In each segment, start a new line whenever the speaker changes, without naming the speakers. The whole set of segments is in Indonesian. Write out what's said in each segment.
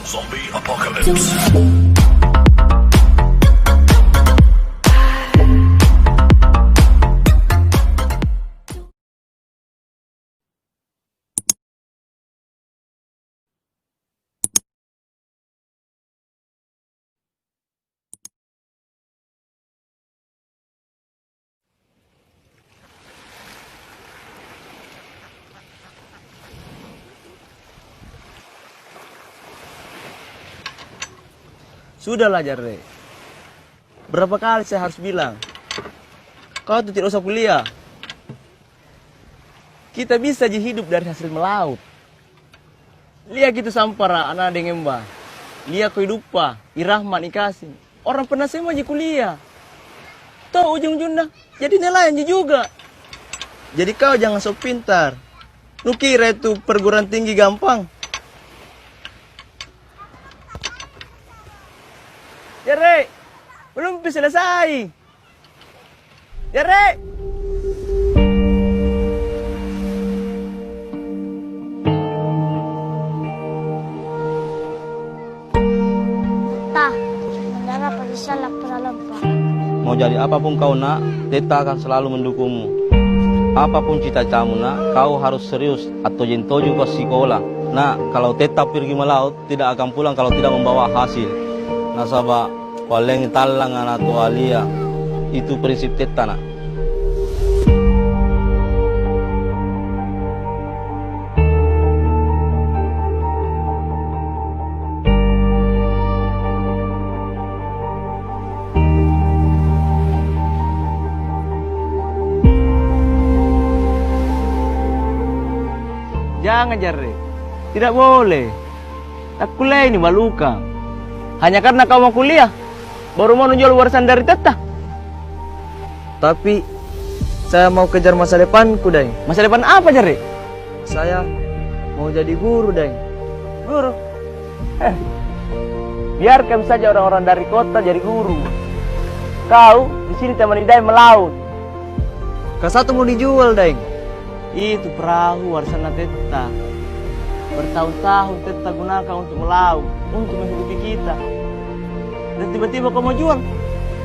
Zombie Apocalypse.
Sudahlah Jarre. Berapa kali saya harus bilang, kau tuh tidak usah kuliah. Kita bisa aja hidup dari hasil melaut. Lihat gitu sampara anak dengan mbah. Lihat kehidupan, irahman, ikasin. Orang pernah semua aja kuliah. Toh ujung-ujungnya jadi nelayan juga. Jadi kau jangan sok pintar. Lu kira itu perguruan tinggi gampang? Jare, belum selesai. Jare.
Tah, sebenarnya pada salah peralempah.
Mau jadi apapun kau nak, Teta akan selalu mendukungmu. Apapun cita-citamu nak, kau harus serius atau jentoju ke sekolah. Nak, kalau Teta pergi melaut, tidak akan pulang kalau tidak membawa hasil. Nasaba, waleng talang anak alia, itu prinsip Teta nak.
Jangan Jarre, tidak boleh. Tak kuliah ini maluka. Hanya karena kau mau kuliah, baru mau menjual warisan dari Teta. Tapi saya mau kejar masa depanku, Dai. Masa depan apa, Jarre? Saya mau jadi guru, Dai. Guru? Biarkan saja orang-orang dari kota jadi guru. Kau di sini temani Dai melaut. K1 mau dijual, Dai. Itu perahu warisan Teta. Bertahun-tahun Teta gunakan untuk melaut, untuk menghidupi kita. Dan tiba-tiba kau mau jual?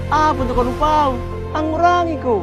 Apa untuk kau lupa? Angurangi kau.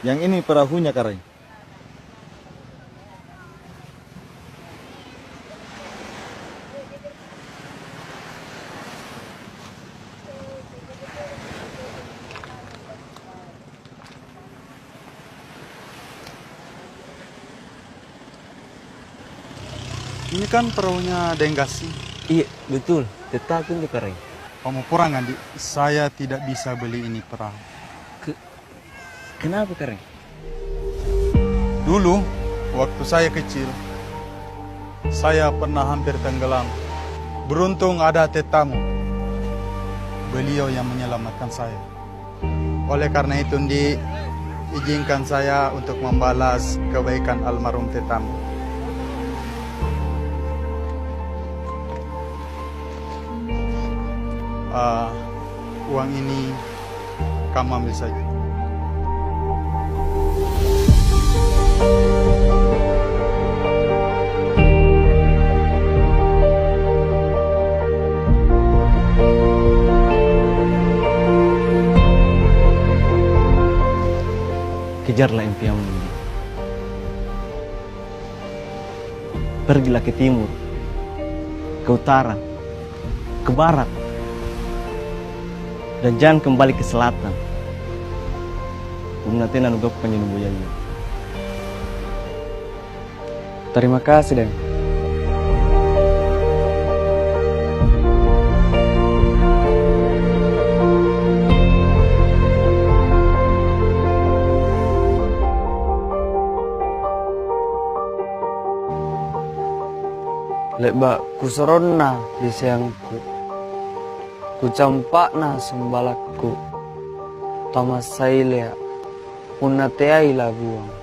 Yang ini perahunya, Karai. Ini kan perahunya Denggasi.
Iya, betul. Teta itu Karai.
Pemupurangan saya tidak bisa beli ini perahu.
Kenapa Kareng?
Dulu, waktu saya kecil, saya pernah hampir tenggelam. Beruntung ada tetamu. Beliau yang menyelamatkan saya. Oleh karena itu, diizinkan saya untuk membalas kebaikan almarhum tetamu. Uang ini kamu ambil saja.
Kejarlah impianmu. Pergilah ke timur, ke utara, ke barat, dan jangan kembali ke selatan. Umnaten anu gak penyenubu yayu. Terima kasih, Deng.
Lebak kusoronna bisiangku, kucampakna sembalakku, tamasailea, unateai labuang.